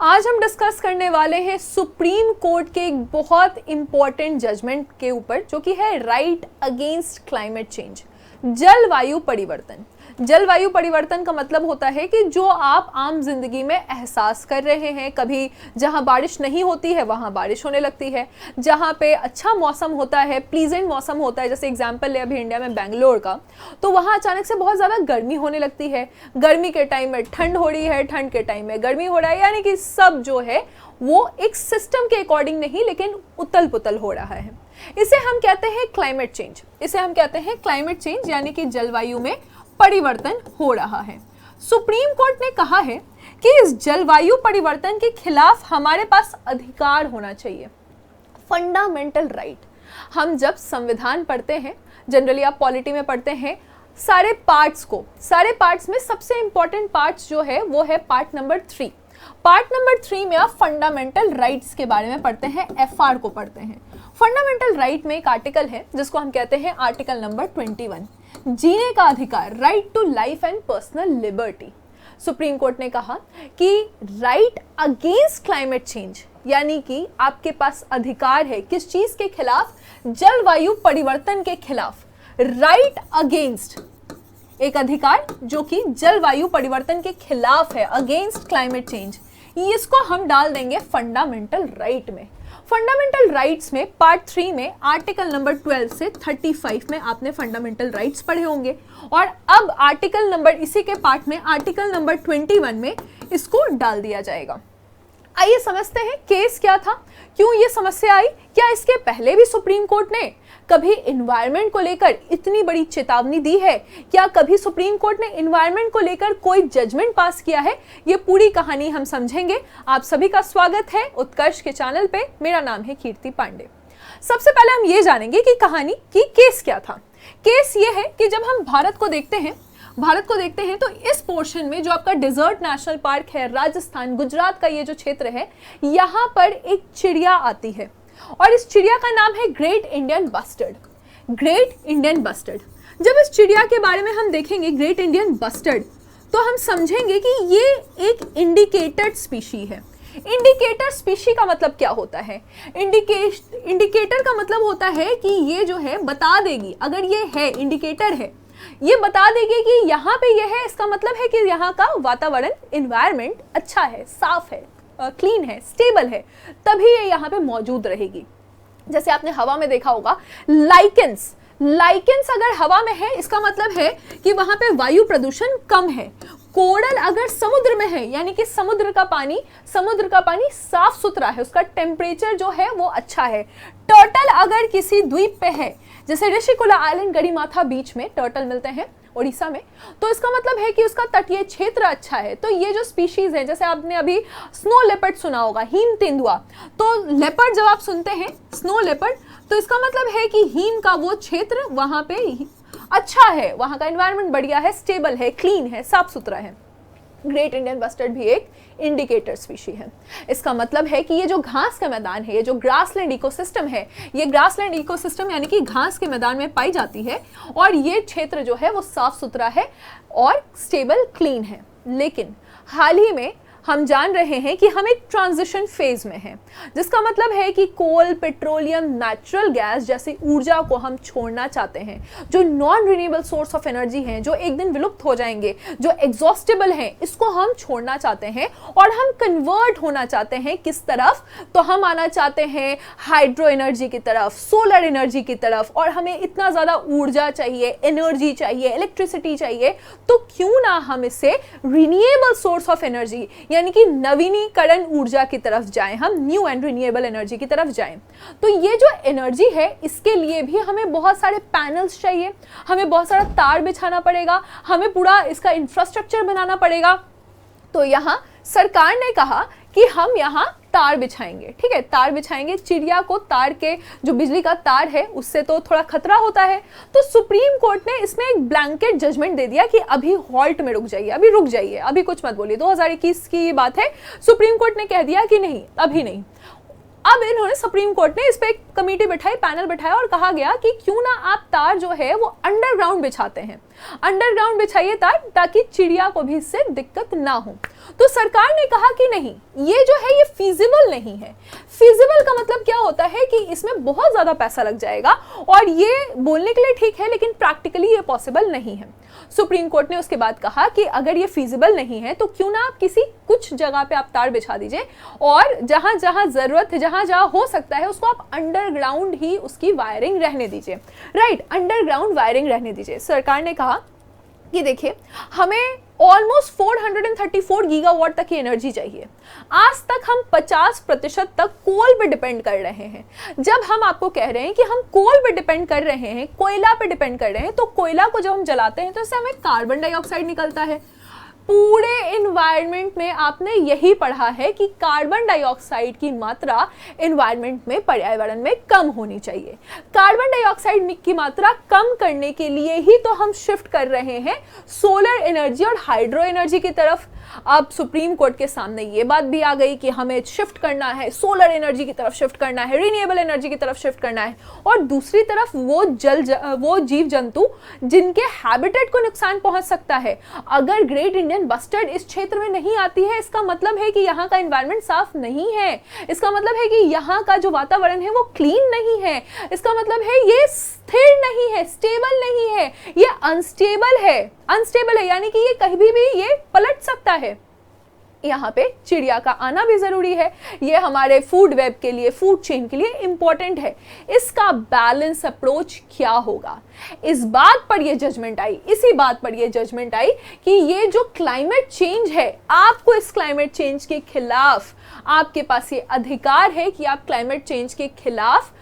आज हम डिस्कस करने वाले हैं सुप्रीम कोर्ट के एक बहुत इंपॉर्टेंट जजमेंट के ऊपर, जो कि है राइट अगेंस्ट क्लाइमेट चेंज, जलवायु परिवर्तन। जलवायु परिवर्तन का मतलब होता है कि जो आप आम जिंदगी में एहसास कर रहे हैं, कभी जहां बारिश नहीं होती है वहां बारिश होने लगती है, जहां पे अच्छा मौसम होता है, प्लीजेंट मौसम होता है, जैसे एग्जांपल ले अभी इंडिया में बेंगलोर का, तो वहां अचानक से बहुत ज़्यादा गर्मी होने लगती है। गर्मी के टाइम में ठंड हो रही है, ठंड के टाइम में गर्मी हो रहा है, यानी कि सब जो है वो एक सिस्टम के अकॉर्डिंग नहीं लेकिन उतल पुतल हो रहा है। इसे हम कहते हैं क्लाइमेट चेंज। इसे हम कहते हैं क्लाइमेट चेंज, यानी कि जलवायु में परिवर्तन हो रहा है। सुप्रीम कोर्ट ने कहा है कि इस जलवायु परिवर्तन के खिलाफ हमारे पास अधिकार होना चाहिए, फंडामेंटल राइट। हम जब संविधान पढ़ते हैं, जनरली आप पॉलिटी में पढ़ते हैं, सारे पार्ट्स में सबसे इंपॉर्टेंट पार्ट्स जो है वो है पार्ट नंबर 3। पार्ट नंबर 3 में आप फंडामेंटल राइट्स के बारे में पढ़ते हैं, FR को पढ़ते हैं। फंडामेंटल राइट में एक आर्टिकल है जिसको हम कहते हैं आर्टिकल नंबर 21, जीने का अधिकार, right to life and personal liberty. Supreme Court ने कहा कि राइट अगेंस्ट क्लाइमेट चेंज, यानी कि आपके पास अधिकार है किस चीज के खिलाफ? जलवायु परिवर्तन के खिलाफ। राइट अगेंस्ट, एक अधिकार जो कि जलवायु परिवर्तन के खिलाफ है, अगेंस्ट क्लाइमेट चेंज, इसको हम डाल देंगे फंडामेंटल राइट में। फंडामेंटल राइट्स में पार्ट 3 में आर्टिकल नंबर 12 से 35 में आपने फंडामेंटल राइट्स पढ़े होंगे, और अब आर्टिकल नंबर, इसी के पार्ट में आर्टिकल नंबर 21 में इसको डाल दिया जाएगा। आइए समझते हैं केस क्या था, क्यों ये समस्या आई। क्या इसके पहले भी सुप्रीम कोर्ट ने कभी इन्वायरमेंट को लेकर इतनी बड़ी चेतावनी दी है? क्या कभी सुप्रीम कोर्ट ने इन्वायरमेंट को लेकर कोई जजमेंट पास किया है? ये पूरी कहानी हम समझेंगे। आप सभी का स्वागत है उत्कर्ष के चैनल पे। मेरा नाम है कीर्ति पांडे। सबसे पहले हम ये जानेंगे कि कहानी की केस क्या था। केस ये है कि जब हम भारत को देखते हैं तो इस पोर्शन में जो आपका डेजर्ट नेशनल पार्क है, राजस्थान गुजरात का ये जो क्षेत्र है, यहाँ पर एक चिड़िया आती है और इस चिड़िया का नाम है great Indian bustard. Great Indian bustard, जब इस चिड़िया के बारे में हम देखेंगे ग्रेट इंडियन बस्टर्ड, तो हम समझेंगे कि ये एक इंडिकेटेड स्पीशी है। इंडिकेटर स्पीशी का मतलब क्या होता है? इंडिकेटर का मतलब होता है कि ये जो है बता देगी, अगर ये है इंडिकेटर है, ये बता देगी कि यहाँ पे ये है, इसका मतलब है कि यहाँ का वातावरण, इन्वायरमेंट अच्छा है, साफ है, क्लीन है, स्टेबल है, तभी ये यहाँ पे मौजूद रहेगी। जैसे आपने हवा में देखा होगा लाइकेंस अगर हवा में है, इसका मतलब है कि वहां पे वायु प्रदूषण कम है। कोरल अगर समुद्र में है, यानी कि समुद्र का पानी साफ सुथरा है, उसका टेम्परेचर जो है वो अच्छा है। टर्टल अगर किसी द्वीप पे है, जैसे ऋषिकुला आइलैंड, गड़ीमाथा बीच में टर्टल मिलते हैं उड़ीसा में, तो इसका मतलब है कि उसका तटीय क्षेत्र अच्छा है। तो ये जो स्पीशीज है, जैसे आपने अभी स्नो लेपर्ड सुना होगा, हिम तेंदुआ, तो लेपर्ड जब आप सुनते हैं स्नो लेपर्ड, तो इसका मतलब है कि हिम का वो क्षेत्र वहां पे अच्छा है, वहां का एनवायरनमेंट बढ़िया है, स्टेबल है, क्लीन है, साफ सुथरा है। ग्रेट इंडियन बस्टर्ड भी एक इंडिकेटर स्पीशी है। इसका मतलब है कि ये जो घास का मैदान है, ये जो ग्रासलैंड इकोसिस्टम है, ये ग्रासलैंड इकोसिस्टम यानी कि घास के मैदान में पाई जाती है, और ये क्षेत्र जो है वो साफ सुथरा है और स्टेबल, क्लीन है। लेकिन हाल ही में हम जान रहे हैं कि हम एक ट्रांजिशन फेज में हैं, जिसका मतलब है कि कोल, पेट्रोलियम, नेचुरल गैस जैसी ऊर्जा को हम छोड़ना चाहते हैं। जो non renewable source of energy हैं, जो एक दिन विलुप्त हो जाएंगे, जो एग्जॉस्टेबल हैं, इसको हम छोड़ना चाहते हैं और हम कन्वर्ट होना चाहते हैं। किस तरफ? तो हम आना चाहते हैं हाइड्रो एनर्जी की तरफ, सोलर एनर्जी की तरफ, और हमें इतना ज़्यादा ऊर्जा चाहिए, एनर्जी चाहिए, इलेक्ट्रिसिटी चाहिए, तो क्यों ना हम इसे रिन्यूएबल सोर्स ऑफ एनर्जी यानी कि नवीनीकरण ऊर्जा की तरफ जाएं, हम न्यू एंड रिन्यूएबल एनर्जी की तरफ जाएं। तो ये जो एनर्जी है, इसके लिए भी हमें बहुत सारे पैनल्स चाहिए, हमें बहुत सारा तार बिछाना पड़ेगा, हमें पूरा इसका इंफ्रास्ट्रक्चर बनाना पड़ेगा। तो यहाँ सरकार ने कहा कि हम यहाँ तार बिछाएंगे, ठीक है, तार बिछाएंगे। चिड़िया को तार के, जो बिजली का तार है, उससे तो थोड़ा खतरा होता है। तो सुप्रीम कोर्ट ने इसमें एक ब्लैंकेट जजमेंट दे दिया कि अभी हॉल्ट में रुक जाइए, अभी रुक जाइए, अभी कुछ मत बोलिए। 2021 की ये बात है, सुप्रीम कोर्ट ने कह दिया कि नहीं, अभी नहीं। अब इन्होंने, सुप्रीम कोर्ट ने इस पे एक कमेटी बिठाई, पैनल बिठाया, और कहा गया कि क्यों ना आप तार जो है वो अंडरग्राउंड बिछाते हैं। अंडरग्राउंड बिछाइए तार ताकि चिड़िया को भी इससे दिक्कत ना हो। तो सरकार ने कहा कि नहीं, ये जो है ये फीजिबल नहीं है। फीजिबल का मतलब क्या होता है कि इसमें बहुत ज्यादा पैसा लग जाएगा और ये बोलने के लिए ठीक है लेकिन प्रैक्टिकली ये पॉसिबल नहीं है। सुप्रीम कोर्ट ने उसके बाद कहा कि अगर ये फीजिबल नहीं है तो क्यों ना आप किसी कुछ जगह पे आप तार बिछा दीजिए और जहां जहां जरूरत है, जहां जहां हो सकता है उसको आप अंडरग्राउंड ही उसकी वायरिंग रहने दीजिए। राइट, अंडरग्राउंड वायरिंग रहने दीजिए। सरकार ने कहा कि देखिए हमें ऑलमोस्ट 434 गीगावाट तक की एनर्जी चाहिए। आज तक हम 50% तक कोल पे डिपेंड कर रहे हैं। जब हम आपको कह रहे हैं कि हम कोल पे डिपेंड कर रहे हैं, कोयला पे डिपेंड कर रहे हैं, तो कोयला को जब हम जलाते हैं तो इससे हमें कार्बन डाइऑक्साइड निकलता है। पूरे इन्वायरमेंट में आपने यही पढ़ा है कि कार्बन डाइऑक्साइड की मात्रा इन्वायरमेंट में, पर्यावरण में कम होनी चाहिए। कार्बन डाइऑक्साइड की मात्रा कम करने के लिए ही तो हम शिफ्ट कर रहे हैं सोलर एनर्जी और हाइड्रो एनर्जी की तरफ। अब सुप्रीम कोर्ट के सामने ये बात भी आ गई कि हमें शिफ्ट करना है, सोलर एनर्जी की तरफ शिफ्ट करना है, रिन्यूएबल एनर्जी की तरफ शिफ्ट करना है, और दूसरी तरफ वो जीव जंतु जिनके हैबिटेट को नुकसान पहुंच सकता है। अगर ग्रेट इंडियन बस्टर्ड इस क्षेत्र में नहीं आती है, इसका मतलब है कि यहाँ का एनवायरनमेंट साफ नहीं है, इसका मतलब है कि यहाँ का जो वातावरण है वो क्लीन नहीं है, इसका मतलब है ये स्थिर नहीं है, स्टेबल नहीं है, ये अनस्टेबल है। अनस्टेबल है यानी कि ये कहीं भी ये पलट सकता है। यहाँ पे चिड़िया का आना भी जरूरी है, ये हमारे फूड वेब के लिए, फूड चेन के लिए इंपॉर्टेंट है। इसका बैलेंस अप्रोच क्या होगा, इस बात पर ये जजमेंट आई, इसी बात पर ये जजमेंट आई कि ये जो क्लाइमेट चेंज है, आपको इस क्लाइमेट चेंज के खिलाफ, आपके पास ये अधिकार है कि आप क्लाइमेट चेंज के खिलाफ,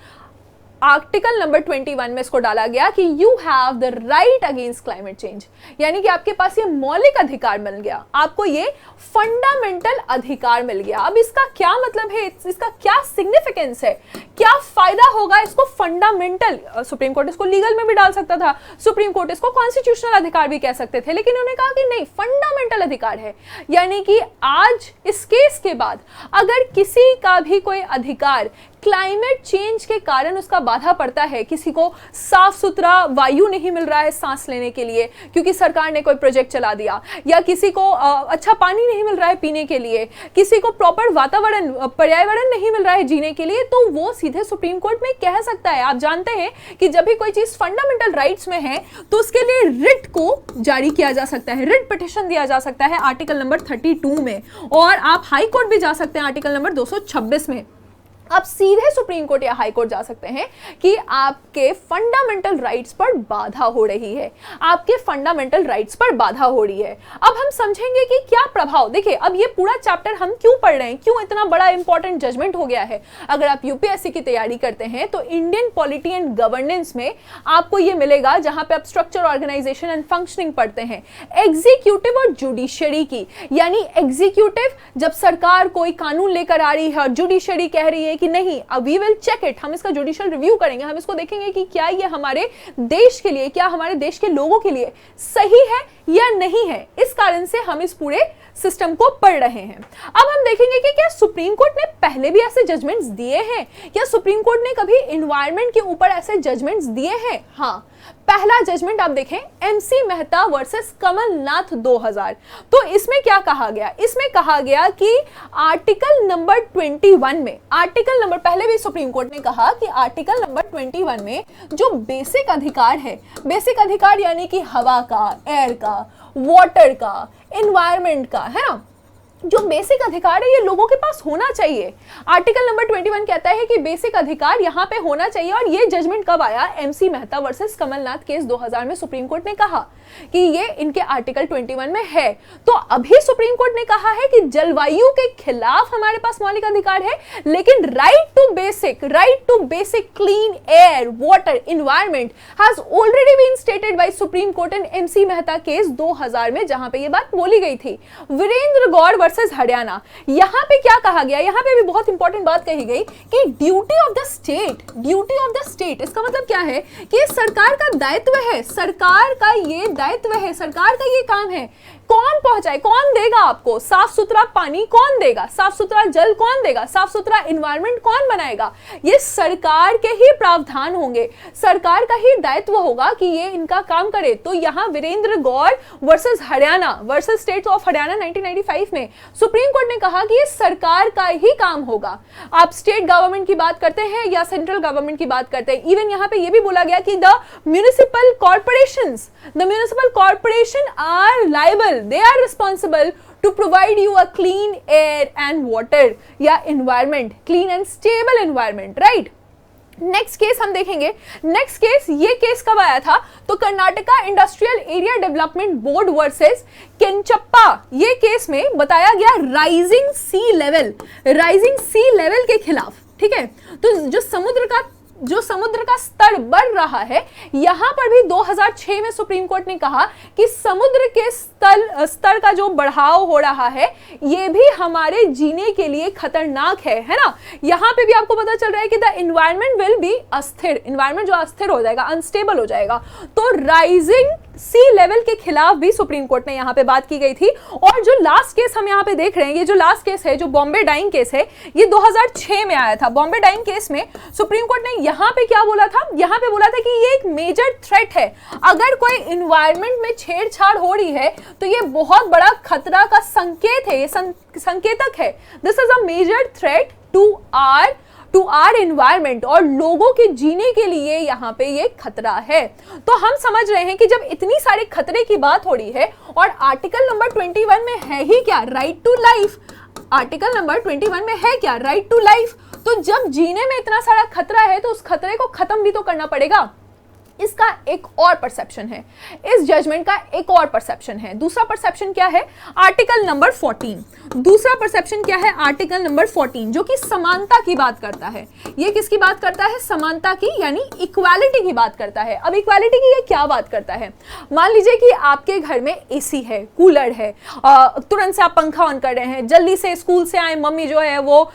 आर्टिकल नंबर 21 में इसको डाला गया कि you have the right against climate change, यानी कि आपके पास ये मौलिक अधिकार मिल गया, आपको ये फंडामेंटल अधिकार मिल गया। अब इसका क्या मतलब है, इसका क्या सिग्निफिकेंस है, क्या फायदा होगा इसको फंडामेंटल, सुप्रीम कोर्ट इसको लीगल में भी डाल सकता था, सुप्रीम कोर्ट इसको कॉन्स्टिट्यूशनल अधिकार भी कह सकते थे, लेकिन उन्होंने कहा कि नहीं, फंडामेंटल अधिकार है। यानी कि आज इस केस के बाद अगर किसी का भी कोई अधिकार क्लाइमेट चेंज के कारण उसका बाधा पड़ता है, किसी को साफ सुथरा वायु नहीं मिल रहा है सांस लेने के लिए क्योंकि सरकार ने कोई प्रोजेक्ट चला दिया, या किसी को अच्छा पानी नहीं मिल रहा है पीने के लिए, किसी को प्रॉपर वातावरण, पर्यावरण नहीं मिल रहा है जीने के लिए, तो वो सीधे सुप्रीम कोर्ट में कह सकता है। आप जानते हैं कि जब भी कोई चीज फंडामेंटल राइट्स में है तो उसके लिए रिट को जारी किया जा सकता है, रिट पिटिशन दिया जा सकता है आर्टिकल नंबर 32 में, और आप हाई कोर्ट भी जा सकते हैं आर्टिकल नंबर 226 में। आप सीधे सुप्रीम कोर्ट या हाई कोर्ट जा सकते हैं कि आपके फंडामेंटल राइट्स पर बाधा हो रही है, आपके फंडामेंटल राइट्स पर बाधा हो रही है। अब हम समझेंगे कि क्या प्रभाव, देखिए अब ये पूरा चैप्टर हम क्यों पढ़ रहे हैं, क्यों इतना बड़ा इंपॉर्टेंट जजमेंट हो गया है। अगर आप यूपीएससी की तैयारी करते हैं तो इंडियन पॉलिटी एंड गवर्नेंस में आपको ये मिलेगा, जहां पे आप स्ट्रक्चर, ऑर्गेनाइजेशन एंड फंक्शनिंग पढ़ते हैं, एग्जीक्यूटिव और जुडिशरी की। यानी एग्जीक्यूटिव जब सरकार कोई कानून लेकर आ रही है और जुडिशरी कह रही है कि नहीं, वी विल चेक इट, हम इसका जुडिशियल रिव्यू करेंगे, हम इसको देखेंगे कि क्या ये हमारे देश के लिए, क्या हमारे देश के लोगों के लिए सही है या नहीं है। इस कारण से हम इस पूरे सिस्टम को पढ़ रहे हैं। अब हम देखेंगे कि क्या सुप्रीम कोर्ट ने पहले भी ऐसे जजमेंट्स दिए हैं, क्या सुप्रीम कोर्ट ने कभी एनवायरनमेंट के ऊपर ऐसे जजमेंट्स दिए हैं। हाँ, पहला जजमेंट आप देखें, एमसी मेहता वर्सेस कमलनाथ 2000। तो इसमें क्या कहा गया, इसमें कहा गया कि आर्टिकल नंबर 21 में, आर्टिकल नंबर, पहले भी सुप्रीम कोर्ट ने कहा कि आर्टिकल नंबर 21 में जो बेसिक अधिकार है, बेसिक अधिकार यानी कि हवा का, एयर का, वाटर का, एनवायरनमेंट का, है ना, जो बेसिक अधिकार है ये लोगों के पास होना चाहिए। आर्टिकल नंबर 21 कहता है कि बेसिक अधिकार यहाँ पे होना चाहिए। और ये जजमेंट कब आया, MC Mehta versus Kamal Nath case 2000 में सुप्रीम कोर्ट ने कहा कि ये इनके आर्टिकल 21 में है। तो अभी सुप्रीम कोर्ट ने कहा है कि जलवायु के खिलाफ हमारे पास मौलिक अधिकार है, लेकिन right to basic clean air, water, environment has already been stated by Supreme Court in MC Mehta case 2000 में, जहां पे ये बात बोली गई थी। वीरेंद्र गौड़ वर्सेस हरियाणा, यहां पे क्या कहा गया, यहां पे भी बहुत इंपॉर्टेंट बात कही गई कि ड्यूटी ऑफ द स्टेट, इसका मतलब क्या है कि सरकार का दायित्व है, सरकार का ये दायित्व है, सरकार का ये काम है। कौन पहुंचाए, कौन देगा आपको साफ सुथरा पानी, कौन देगा साफ सुथरा जल, कौन देगा साफ सुथरा एनवायरनमेंट, कौन बनाएगा? ये सरकार के ही प्रावधान होंगे, सरकार का ही दायित्व होगा कि ये इनका काम करे। तो यहाँ Virendra Gaur versus Haryana, versus state of Haryana 1995 में सुप्रीम कोर्ट ने कहा कि ये सरकार का ही काम होगा। आप स्टेट गवर्नमेंट की बात करते हैं या सेंट्रल गवर्नमेंट की बात करते हैं, इवन यहाँ पे ये भी बोला गया कि the municipal corporation are liable, they are responsible to provide you a clean air and water या environment, clean and stable environment, right? Next case हम देखेंगे। नेक्स्ट केस, ये केस कब आया था? तो Karnataka industrial area development board versus Kenchappa, ये case में बताया गया राइजिंग सी लेवल के खिलाफ, ठीक है। तो जो समुद्र का स्तर बढ़ रहा है, यहां पर भी 2006 में सुप्रीम कोर्ट ने कहा कि समुद्र के स्तर का जो बढ़ाव हो रहा है, ये भी हमारे जीने के लिए खतरनाक है ना। यहां पे भी आपको पता चल रहा है कि द एनवायरनमेंट विल बी अस्थिर, एनवायरनमेंट जो अस्थिर हो जाएगा, अनस्टेबल हो जाएगा। तो राइजिंग सी लेवल के खिलाफ भी सुप्रीम कोर्ट ने यहां पे बात की गई थी। और जो लास्ट केस हम यहां पे देख रहे हैं, ये जो लास्ट केस है, जो बॉम्बे डाइंग केस है, ये 2006 में आया था। बॉम्बे डाइंग केस में सुप्रीम कोर्ट ने यहां पे क्या बोला था? यहां पे बोला था कि ये एक मेजर थ्रेट है, अगर कोई एनवायरनमेंट में छेड़छाड़ हो रही है तो ये बहुत बड़ा खतरा का संकेत है, ये संकेतक है। This is a major threat to our environment, और लोगों के जीने के लिए यहाँ पे ये खतरा है। तो हम समझ रहे हैं कि जब इतनी सारे खतरे की बात हो रही है और आर्टिकल नंबर 21 में है ही क्या? Right to life. Article number 21 में है क्या? Right to life. तो जब जीने में इतना सारा खतरा है तो उस खतरे को खत्म भी तो करना पड़ेगा। इसका एक और परसेप्शन है, इस जजमेंट का एक और परसेप्शन है। दूसरा परसेप्शन क्या है? Article number 14। दूसरा परसेप्शन क्या है? आर्टिकल नंबर 14, जो कि समानता की बात करता है। ये किसकी बात करता है? समानता की, यानी इक्वालिटी की बात करता है। अब इक्वालिटी की ये क्या बात करता है? मान लीजिए कि आपके घर में एसी है, कूलर है, तुरंत से आप पंखा ऑन कर रहे हैं, जल्दी से स्कूल से आए, मम्मी जो है वो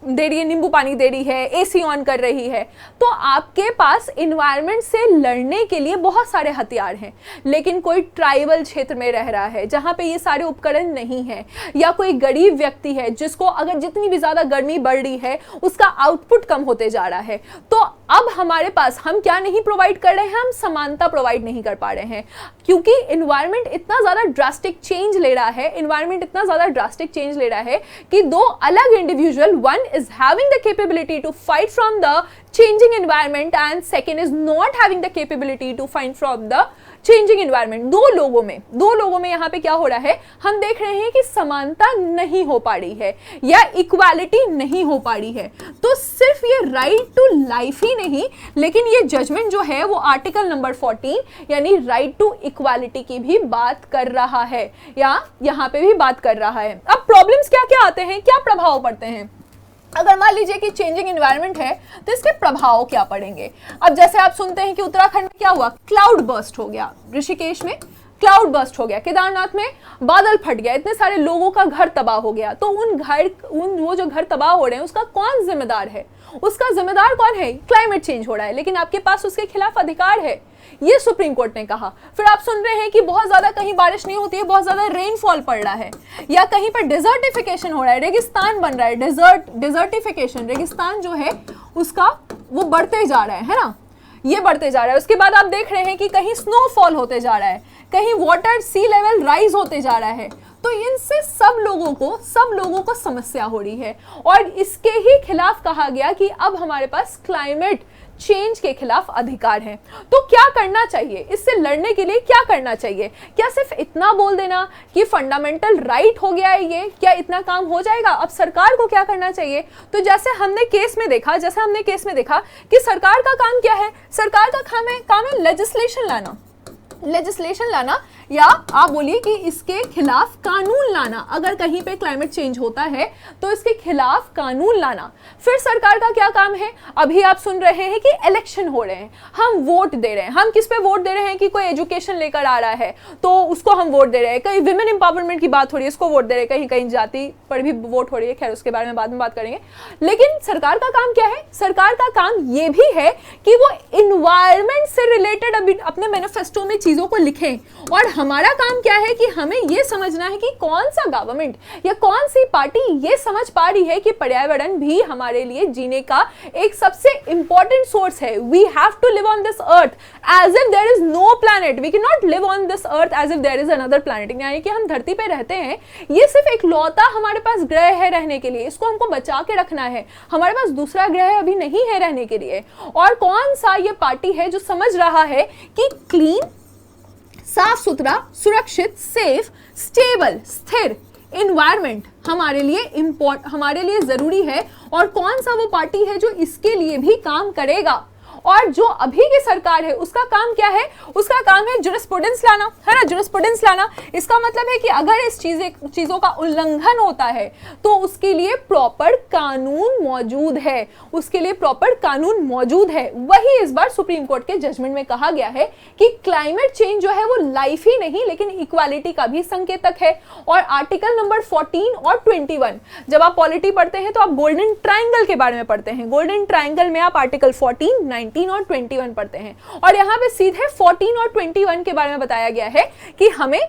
दे रही है, नींबू पानी दे रही है, एसी ऑन कर रही है। तो आपके पास एनवायरनमेंट से लड़ने के लिए बहुत सारे हथियार हैं, लेकिन कोई ट्राइबल क्षेत्र में रह रहा है जहां पे ये सारे उपकरण नहीं है, या कोई गरीब व्यक्ति है जिसको अगर जितनी भी ज्यादा गर्मी बढ़ रही है उसका आउटपुट कम होते जा रहा है। तो अब हमारे पास हम क्या नहीं प्रोवाइड कर रहे हैं? हम समानता प्रोवाइड नहीं कर पा रहे हैं, क्योंकि एनवायरनमेंट इतना ज्यादा ड्रास्टिक चेंज ले रहा है, एनवायरनमेंट इतना ज्यादा ड्रास्टिक चेंज ले रहा है कि दो अलग individual, one is having the capability to fight from the changing environment and second is not having the capability to fight from the changing environment। दो लोगों में यहाँ पे क्या हो रहा है? हम देख रहे हैं कि समानता नहीं हो पा रही है या इक्वालिटी नहीं हो पा रही है। तो सिर्फ ये राइट टू लाइफ ही नहीं, लेकिन ये जजमेंट जो है वो आर्टिकल नंबर 14 यानी राइट टू इक्वालिटी की भी बात कर रहा है, या यहाँ पे भी बात कर रहा है। अब प्रॉब्लम्स क्या क्या आते हैं, क्या प्रभाव पड़ते हैं? अगर मान लीजिए कि चेंजिंग एनवायरनमेंट है तो इसके प्रभाव क्या पड़ेंगे? अब जैसे आप सुनते हैं कि उत्तराखंड में क्या हुआ, क्लाउड बर्स्ट हो गया, ऋषिकेश में क्लाउड बर्स्ट हो गया, केदारनाथ में बादल फट गया, इतने सारे लोगों का घर तबाह हो गया। तो वो जो घर तबाह हो रहे हैं उसका कौन जिम्मेदार है? उसका जिम्मेदार कौन है? क्लाइमेट चेंज हो रहा है, लेकिन आपके पास उसके खिलाफ अधिकार है, ये सुप्रीम कोर्ट ने कहा। फिर आप सुन रहे हैं कि बहुत ज्यादा कहीं बारिश नहीं होती है, बहुत ज्यादा रेनफॉल पड़ रहा है, या कहीं पर डिजर्टिफिकेशन हो रहा है, रेगिस्तान बन रहा है, डिजर्टिफिकेशन, रेगिस्तान जो है उसका वो बढ़ते जा रहा है ना, ये बढ़ते जा रहा है। उसके बाद आप देख रहे हैं कि कहीं स्नोफॉल होते जा रहा है, कहीं वाटर सी लेवल राइज होते जा रहा है। तो इनसे सब लोगों को समस्या हो रही है, और इसके ही खिलाफ कहा गया कि अब हमारे पास क्लाइमेट चेंज के खिलाफ अधिकार है। तो क्या करना चाहिए? इससे लड़ने के लिए क्या करना चाहिए? क्या सिर्फ इतना बोल देना कि फंडामेंटल राइट हो गया है ये, क्या इतना काम हो जाएगा? अब सरकार को क्या करना चाहिए? तो जैसे हमने केस में देखा कि सरकार का काम क्या है? सरकार का काम है लेजिस्लेशन लाना, या आप बोलिए कि इसके खिलाफ कानून लाना। अगर कहीं पे क्लाइमेट चेंज होता है तो इसके खिलाफ कानून लाना। फिर सरकार का क्या काम है? अभी आप सुन रहे हैं कि इलेक्शन हो रहे हैं, हम वोट दे रहे हैं। हम किस पे वोट दे रहे हैं? कि कोई एजुकेशन लेकर आ रहा है तो उसको हम वोट दे रहे हैं, कहीं विमेन एम्पावरमेंट की बात हो रही है उसको वोट दे रहे हैं, कहीं कहीं जाति पर भी वोट हो रही है, खैर उसके बारे में बाद में बात करेंगे। लेकिन सरकार का काम क्या है? सरकार का काम ये भी है कि वो इन्वायरमेंट से रिलेटेड अपने मैनिफेस्टो में चीजों को लिखें और हमारा काम क्या है कि हमें ये समझना है कि कौन सा गवर्नमेंट या कौन सी पार्टी ये समझ पा रही है कि पर्यावरण भी हमारे लिए जीने का एक सबसे इंपॉर्टेंट सोर्स है। We have to live on this earth as if there is no planet, we can not live on this earth as if there is another planet. यानी कि हम धरती पे रहते हैं, ये सिर्फ एक लौता हमारे पास ग्रह है रहने के लिए, इसको हमको बचा के रखना है, हमारे पास दूसरा ग्रह अभी नहीं है रहने के लिए। और कौन सा ये पार्टी है जो समझ रहा है कि क्लीन, साफ सुथरा, सुरक्षित, सेफ, स्टेबल, स्थिर इन्वायरमेंट हमारे लिए जरूरी है, और कौन सा वो पार्टी है जो इसके लिए भी काम करेगा। और जो अभी की सरकार है उसका काम क्या है, उसका काम है जुरिस्प्रूडेंस लाना, है ना, जुरिस्प्रूडेंस लाना। इसका मतलब है कि अगर इस चीजों का उल्लंघन होता है तो उसके लिए प्रॉपर कानून मौजूद है, उसके लिए प्रॉपर कानून मौजूद है। वही इस बार सुप्रीम कोर्ट के जजमेंट में कहा गया है कि क्लाइमेट चेंज जो है वो लाइफ ही नहीं लेकिन इक्वालिटी का भी संकेतक है। और आर्टिकल नंबर 14 और 21, जब आप पॉलिटी पढ़ते हैं तो आप गोल्डन ट्रायंगल के बारे में पढ़ते हैं। गोल्डन ट्रायंगल में आप आर्टिकल 14, 19 और 21 पढ़ते हैं, और यहां पे सीधे 14 और 21 के बारे में बताया गया है कि हमें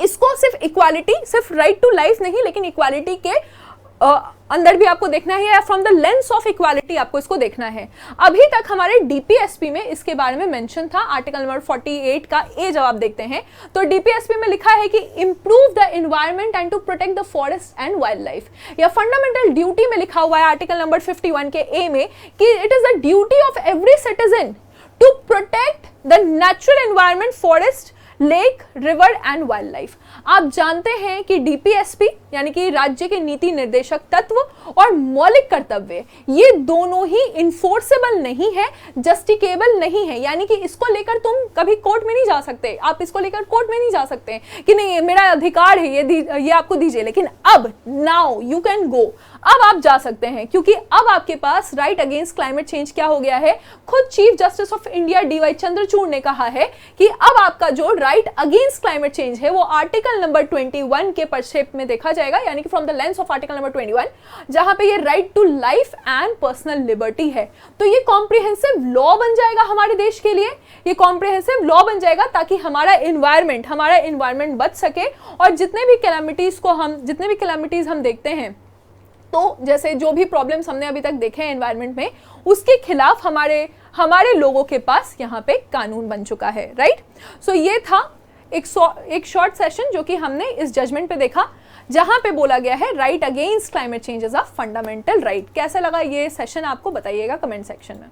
इसको सिर्फ इक्वालिटी, सिर्फ राइट टू लाइफ नहीं लेकिन इक्वालिटी के अंदर भी आपको देखना है, from the lens of equality आपको इसको देखना है। अभी तक हमारे डीपीएसपी में इसके बारे में मेंशन था, आर्टिकल नंबर 48 का ए जब आप देखते हैं तो डीपीएसपी में लिखा है कि improve the environment and to protect the forest and wild life. या फंडामेंटल ड्यूटी में लिखा हुआ है आर्टिकल नंबर 51 के ए में कि it is the duty of every citizen to protect the natural environment, forest, lake, river and wild life. आप जानते हैं कि डीपीएसपी यानी कि राज्य के नीति निर्देशक तत्व और मौलिक कर्तव्य, ये दोनों ही इन्फोर्सेबल नहीं है, जस्टिकेबल नहीं है। यानी कि इसको लेकर तुम कभी कोर्ट में नहीं जा सकते, आप इसको लेकर कोर्ट में नहीं जा सकते कि नहीं ये मेरा अधिकार है, ये आपको दीजिए। लेकिन अब नाउ यू कैन गो, अब आप जा सकते हैं, क्योंकि अब आपके पास राइट अगेंस्ट क्लाइमेट चेंज क्या हो गया है। खुद chief justice of India DY Chandrachud ने कहा है कि अब आपका जो राइट अगेंस्ट क्लाइमेट चेंज है वो आर्टिकल नंबर 21 के परिप्रेक्ष्य में देखा जाएगा, यानी कि from the lens of article number 21, जहां पे ये right to life and personal liberty है। तो ये कॉम्प्रिहेंसिव लॉ बन जाएगा हमारे देश के लिए, ये कॉम्प्रिहेंसिव लॉ बन जाएगा ताकि हमारा एनवायरमेंट बच सके। और जितने भी कैलामिटीज हम देखते हैं, तो जैसे जो भी प्रॉब्लम्स हमने अभी तक देखे हैं एनवायरनमेंट में, उसके खिलाफ हमारे लोगों के पास यहाँ पे कानून बन चुका है, राइट। सो ये था एक शॉर्ट सेशन जो कि हमने इस जजमेंट पे देखा, जहां पे बोला गया है right against climate change is a fundamental right. कैसा लगा ये सेशन आपको, बताइएगा कमेंट सेक्शन में।